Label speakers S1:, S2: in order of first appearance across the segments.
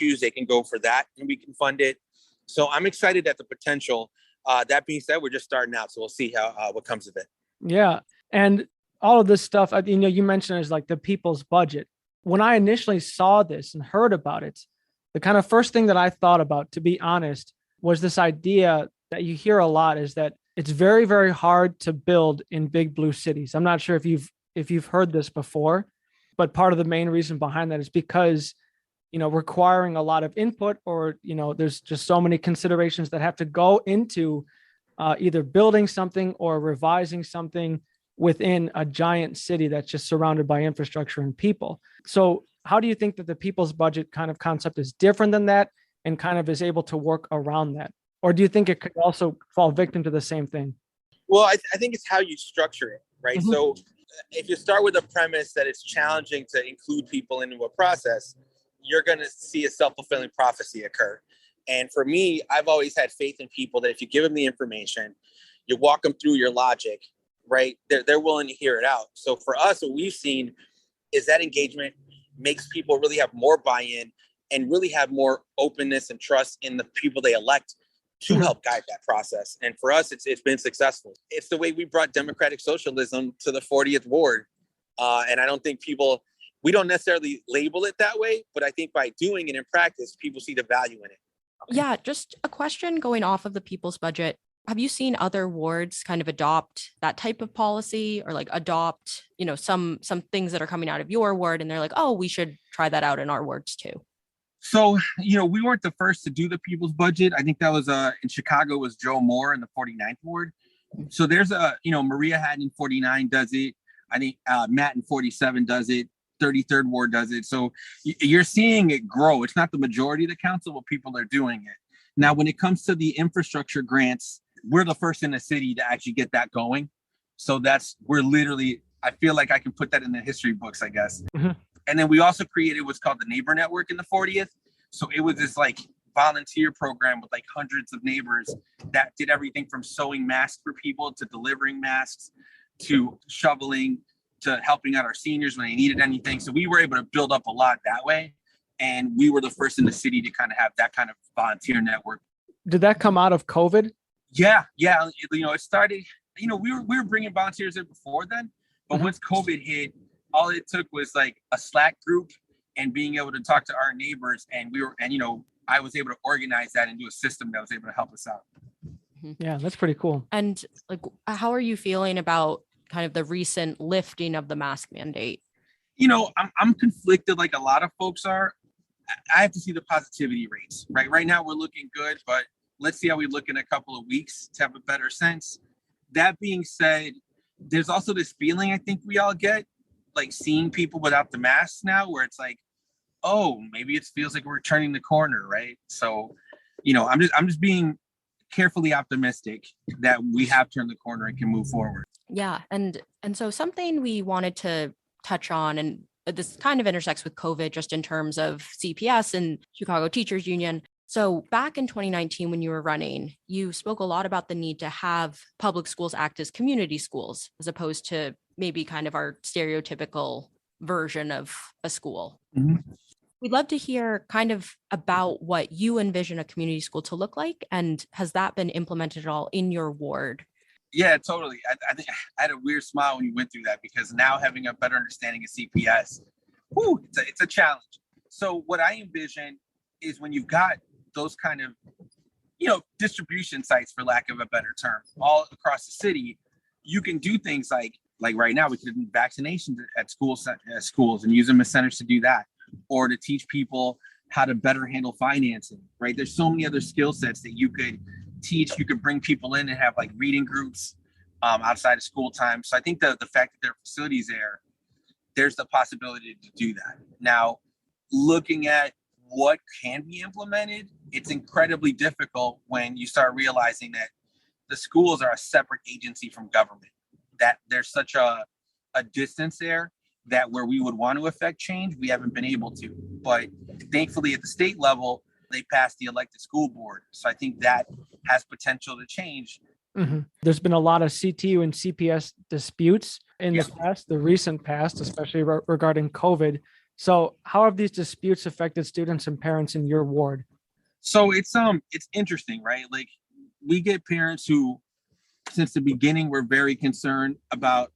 S1: issues, they can go for that and we can fund it. So I'm excited at the potential. That being said, we're just starting out, so we'll see how what comes of it.
S2: Yeah. And all of this stuff, you mentioned is like the people's budget. When I initially saw this and heard about it, the kind of first thing that I thought about, to be honest, was this idea that you hear a lot is that it's very, very hard to build in big blue cities. I'm not sure if you've heard this before, but part of the main reason behind that is because, requiring a lot of input or, there's just so many considerations that have to go into either building something or revising something within a giant city that's just surrounded by infrastructure and people. So how do you think that the people's budget kind of concept is different than that and kind of is able to work around that? Or do you think it could also fall victim to the same thing?
S1: Well, I think it's how you structure it, right? Mm-hmm. So if you start with a premise that it's challenging to include people into a process, you're going to see a self-fulfilling prophecy occur. And for me, I've always had faith in people that if you give them the information, you walk them through your logic, right? They're willing to hear it out. So for us, what we've seen is that engagement makes people really have more buy-in and really have more openness and trust in the people they elect to help guide that process. And for us, it's been successful. It's the way we brought democratic socialism to the 40th ward. And I don't think we don't necessarily label it that way, but I think by doing it in practice, people see the value in it.
S3: Yeah, just a question going off of the people's budget. Have you seen other wards kind of adopt that type of policy or like adopt, some things that are coming out of your ward and they're like, oh, we should try that out in our wards too?
S4: So, we weren't the first to do the people's budget. I think that was in Chicago was Joe Moore in the 49th ward. So there's Maria Hatton in 49 does it. I think Matt in 47 does it. 33rd ward does it. So you're seeing it grow. It's not the majority of the council, but people are doing it. Now, when it comes to the infrastructure grants, we're the first in the city to actually get that going. So we're literally, I feel like I can put that in the history books, I guess. Mm-hmm. And then we also created what's called the Neighbor Network in the 40th. So it was this like volunteer program with like hundreds of neighbors that did everything from sewing masks for people to delivering masks to shoveling to helping out our seniors when they needed anything. So we were able to build up a lot that way. And we were the first in the city to kind of have that kind of volunteer network.
S2: Did that come out of COVID?
S4: Yeah. It started, we were bringing volunteers in before then, but once COVID hit, all it took was like a Slack group and being able to talk to our neighbors. And I was able to organize that and do a system that was able to help us out.
S2: Yeah, that's pretty cool.
S3: And like, how are you feeling about kind of the recent lifting of the mask mandate?
S4: I'm conflicted like a lot of folks are. I have to see the positivity rates, right? Right now we're looking good, but let's see how we look in a couple of weeks to have a better sense. That being said, there's also this feeling I think we all get, like seeing people without the masks now, where it's like, oh, maybe it feels like we're turning the corner, right? So, I'm just being carefully optimistic that we have turned the corner and can move forward.
S3: Yeah. And so something we wanted to touch on, and this kind of intersects with COVID just in terms of CPS and Chicago Teachers Union. So back in 2019, when you were running, you spoke a lot about the need to have public schools act as community schools, as opposed to maybe kind of our stereotypical version of a school. Mm-hmm. We'd love to hear kind of about what you envision a community school to look like. And has that been implemented at all in your ward?
S4: Yeah, totally. I think I had a weird smile when you went through that, because now having a better understanding of CPS, it's a challenge. So what I envision is when you've got those kind of, distribution sites, for lack of a better term, all across the city, you can do things like right now we could do vaccinations at schools and use them as centers to do that, or to teach people how to better handle financing, right? There's so many other skill sets that you could teach. You could bring people in and have like reading groups outside of school time. So I think the fact that there are facilities there's the possibility to do that. Now, looking at what can be implemented, it's incredibly difficult when you start realizing that the schools are a separate agency from government, that there's such a distance there that where we would want to affect change, we haven't been able to. But thankfully at the state level, they passed the elected school board. So I think that has potential to change.
S2: Mm-hmm. There's been a lot of CTU and CPS disputes in the past, the recent past, especially regarding COVID. So how have these disputes affected students and parents in your ward?
S4: So it's interesting, right? Like we get parents who, since the beginning, were very concerned about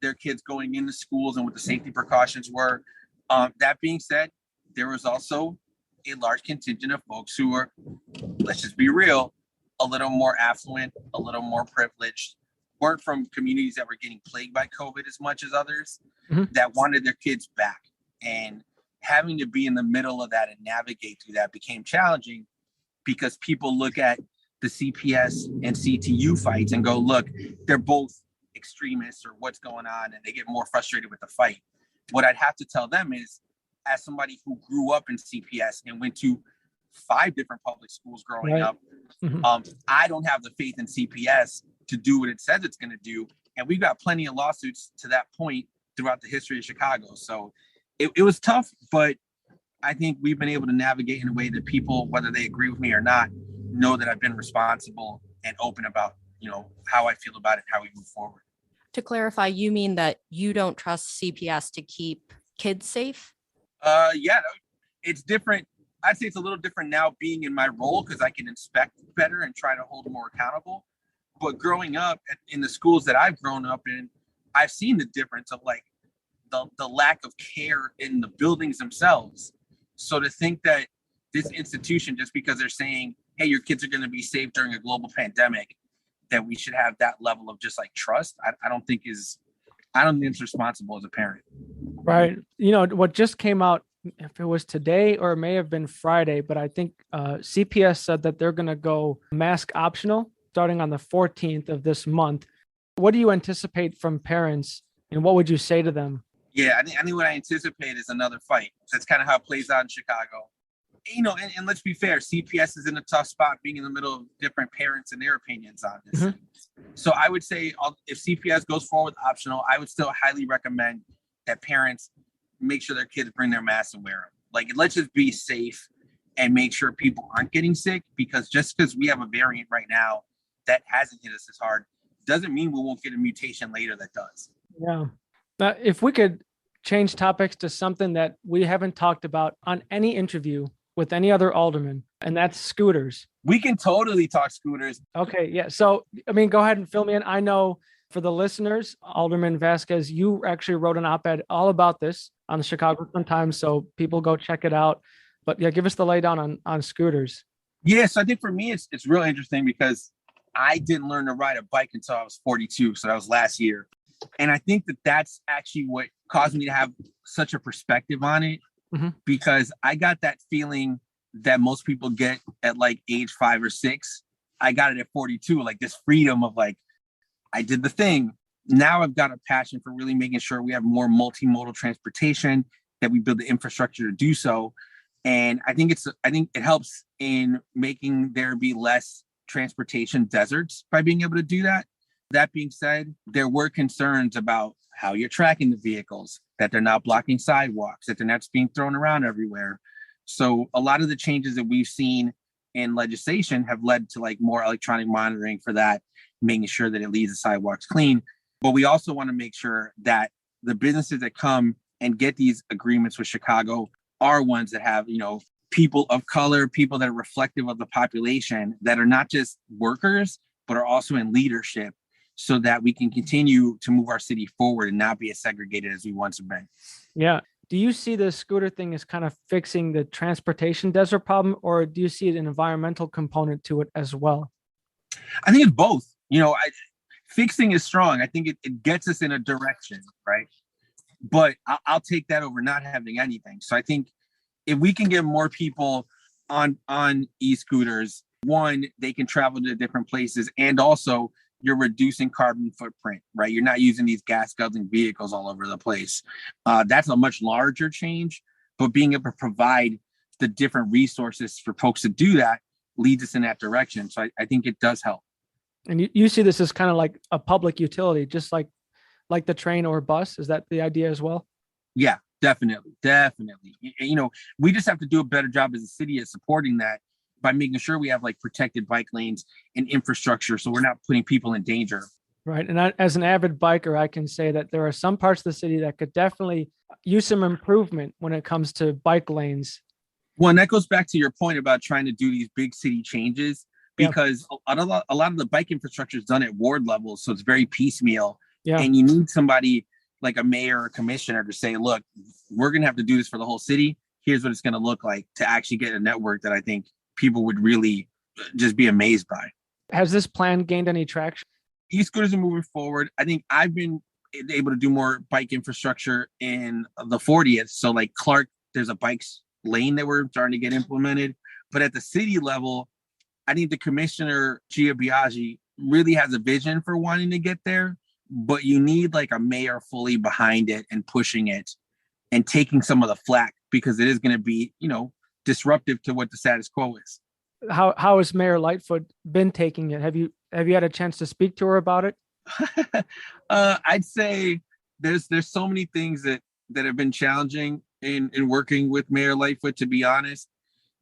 S4: their kids going into schools and what the safety precautions were. That being said, there was also a large contingent of folks who were, let's just be real, a little more affluent, a little more privileged, weren't from communities that were getting plagued by COVID as much as others, that wanted their kids back. And having to be in the middle of that and navigate through that became challenging because people look at the CPS and CTU fights and go, look, they're both extremists or what's going on, and they get more frustrated with the fight. What I'd have to tell them is, as somebody who grew up in CPS and went to 5 different public schools growing up, I don't have the faith in CPS to do what it says it's going to do. And we've got plenty of lawsuits to that point throughout the history of Chicago. So it was tough, but I think we've been able to navigate in a way that people, whether they agree with me or not, know that I've been responsible and open about, how I feel about it, how we move forward.
S3: To clarify, you mean that you don't trust CPS to keep kids safe?
S4: Yeah, it's different. I'd say it's a little different now being in my role because I can inspect better and try to hold more accountable. But growing up in the schools that I've grown up in, I've seen the difference of like the lack of care in the buildings themselves. So to think that this institution, just because they're saying, hey, your kids are going to be safe during a global pandemic, that we should have that level of just like trust, I don't think it's responsible as a parent.
S2: Right. What just came out, if it was today or it may have been Friday, but I think CPS said that they're going to go mask optional starting on the 14th of this month. What do you anticipate from parents and what would you say to them?
S4: Yeah, I think what I anticipate is another fight. That's kind of how it plays out in Chicago. And let's be fair, CPS is in a tough spot being in the middle of different parents and their opinions on this. So I would say if CPS goes forward with optional, I would still highly recommend that parents make sure their kids bring their masks and wear them. Like, let's just be safe and make sure people aren't getting sick, because just because we have a variant right now that hasn't hit us as hard doesn't mean we won't get a mutation later that does.
S2: Yeah. Now, if we could change topics to something that we haven't talked about on any interview with any other alderman, and that's scooters.
S4: We can totally talk scooters.
S2: Okay. Yeah. So, go ahead and fill me in. I know for the listeners, Alderman Vasquez, you actually wrote an op-ed all about this on the Chicago Sun-Times, so people go check it out. But yeah, give us the laydown on scooters.
S4: Yeah. So I think for me, it's real interesting because I didn't learn to ride a bike until I was 42. So that was last year. And I think that that's actually what caused me to have such a perspective on it, because I got that feeling that most people get at like age 5 or 6. I got it at 42, like this freedom of like, I did the thing. Now I've got a passion for really making sure we have more multimodal transportation, that we build the infrastructure to do so. And I think it helps in making there be less transportation deserts by being able to do that. That being said, there were concerns about how you're tracking the vehicles, that they're not blocking sidewalks, that they're not just being thrown around everywhere. So a lot of the changes that we've seen in legislation have led to like more electronic monitoring for that, making sure that it leaves the sidewalks clean. But we also want to make sure that the businesses that come and get these agreements with Chicago are ones that have, people of color, people that are reflective of the population, that are not just workers, but are also in leadership, so that we can continue to move our city forward and not be as segregated as we once have been.
S2: Yeah. Do you see the scooter thing as kind of fixing the transportation desert problem, or do you see an environmental component to it as well?
S4: I think it's both. Fixing is strong. I think it gets us in a direction, right? But I'll take that over not having anything. So I think if we can get more people on e-scooters, one, they can travel to different places, and also you're reducing carbon footprint, right? You're not using these gas guzzling vehicles all over the place. That's a much larger change, but being able to provide the different resources for folks to do that leads us in that direction. So I think it does help.
S2: And you see this as kind of like a public utility, just like the train or bus. Is that the idea as well?
S4: Yeah, definitely. We just have to do a better job as a city at supporting that by making sure we have like protected bike lanes and infrastructure, so we're not putting people in danger.
S2: Right. And as an avid biker, I can say that there are some parts of the city that could definitely use some improvement when it comes to bike lanes.
S4: Well, and that goes back to your point about trying to do these big city changes, because a lot of the bike infrastructure is done at ward level. So it's very piecemeal.
S2: Yeah.
S4: And you need somebody like a mayor or commissioner to say, look, we're going to have to do this for the whole city. Here's what it's going to look like to actually get a network that I think people would really just be amazed by.
S2: Has this plan gained any traction?
S4: E-scooters are moving forward. I think I've been able to do more bike infrastructure in the 40th. So like Clark, there's a bikes lane that we're starting to get implemented. But at the city level, I think the commissioner, Gia Biaggi, really has a vision for wanting to get there. But you need like a mayor fully behind it and pushing it and taking some of the flack, because it is going to be, disruptive to what the status quo is.
S2: How has Mayor Lightfoot been taking it? Have you had a chance to speak to her about it?
S4: I'd say there's so many things that have been challenging in working with Mayor Lightfoot, to be honest,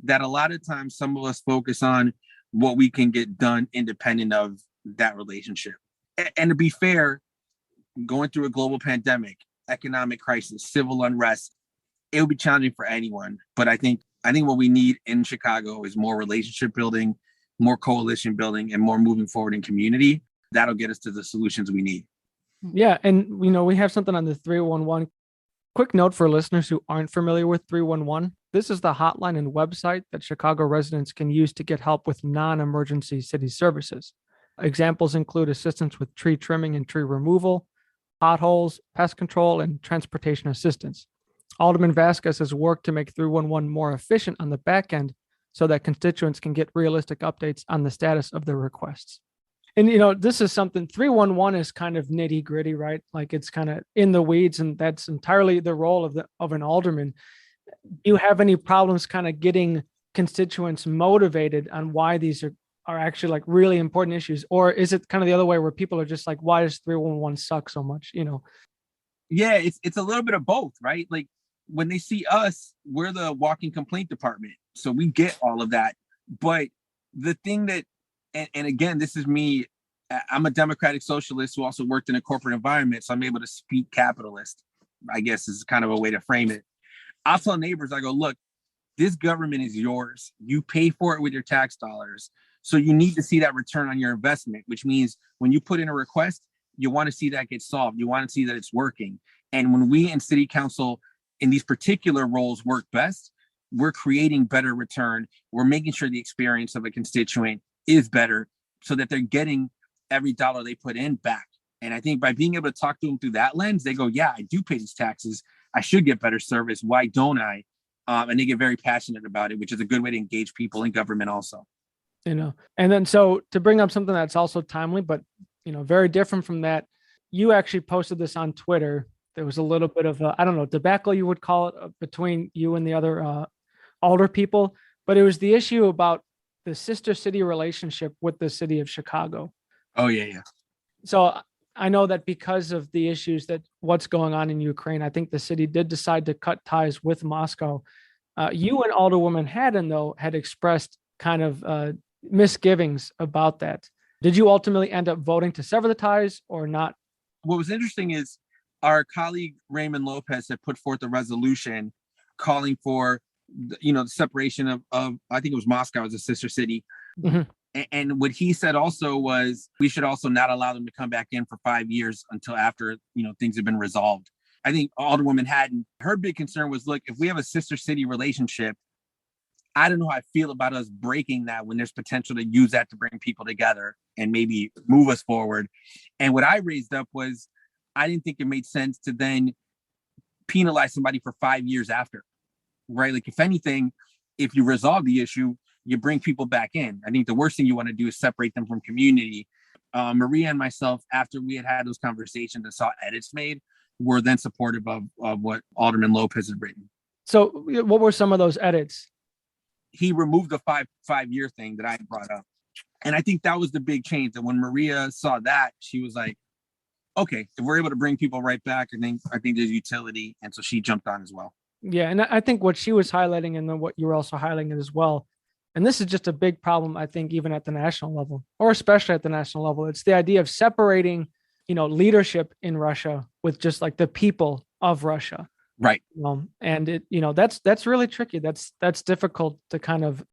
S4: that a lot of times some of us focus on what we can get done independent of that relationship. And to be fair, going through a global pandemic, economic crisis, civil unrest, it would be challenging for anyone. But I think what we need in Chicago is more relationship building, more coalition building, and more moving forward in community. That'll get us to the solutions we need.
S2: Yeah. And, we have something on the 311. Quick note for listeners who aren't familiar with 311. This is the hotline and website that Chicago residents can use to get help with non-emergency city services. Examples include assistance with tree trimming and tree removal, potholes, pest control, and transportation assistance. Alderman Vasquez has worked to make 311 more efficient on the back end so that constituents can get realistic updates on the status of their requests. And, this is something 311 is kind of nitty gritty, right? Like it's kind of in the weeds, and that's entirely the role of an alderman. Do you have any problems kind of getting constituents motivated on why these are actually like really important issues? Or is it kind of the other way where people are just like, why does 311 suck so much?
S4: Yeah, it's a little bit of both, right? Like when they see us, we're the walking complaint department. So we get all of that. But the thing that, and again, this is me, I'm a democratic socialist who also worked in a corporate environment. So I'm able to speak capitalist, I guess is kind of a way to frame it. I'll tell neighbors, I go, look, this government is yours. You pay for it with your tax dollars. So you need to see that return on your investment, which means when you put in a request, you want to see that get solved. You want to see that it's working. And when we in city council in these particular roles work best, we're creating better return. We're making sure the experience of a constituent is better so that they're getting every dollar they put in back. And I think by being able to talk to them through that lens, they go, yeah, I do pay these taxes. I should get better service. Why don't I? And they get very passionate about it, which is a good way to engage people in government also.
S2: And then so to bring up something that's also timely, but, very different from that, you actually posted this on Twitter. There was a little bit of a, I don't know, debacle you would call it between you and the other alder people, but it was the issue about the sister city relationship with the city of Chicago.
S4: Oh, yeah.
S2: So I know that because of the issues that what's going on in Ukraine, I think the city did decide to cut ties with Moscow. You and Alderwoman Haddon, though, had expressed kind of misgivings about that. Did you ultimately end up voting to sever the ties or not?
S4: What was interesting is our colleague Raymond Lopez had put forth a resolution calling for, the separation of I think it was Moscow as a sister city.
S2: Mm-hmm.
S4: And what he said also was we should also not allow them to come back in for 5 years until after, things have been resolved. I think Alderwoman Haddon, her big concern was, look, if we have a sister city relationship, I don't know how I feel about us breaking that when there's potential to use that to bring people together and maybe move us forward. And what I raised up was, I didn't think it made sense to then penalize somebody for 5 years after, right? Like if anything, if you resolve the issue, you bring people back in. I think the worst thing you want to do is separate them from community. Maria and myself, after we had those conversations and saw edits made, were then supportive of what Alderman Lopez had written.
S2: So what were some of those edits?
S4: He removed the five-year thing that I brought up. And I think that was the big change. That when Maria saw that, she was like, okay, if we're able to bring people right back, I think there's utility. And so she jumped on as well.
S2: Yeah. And I think what she was highlighting, and then what you were also highlighting as well, And this is just a big problem, I think, even at the national level, or especially at the national level. It's the idea of separating, leadership in Russia with just like the people of Russia.
S4: Right.
S2: And it, that's really tricky. That's difficult to kind of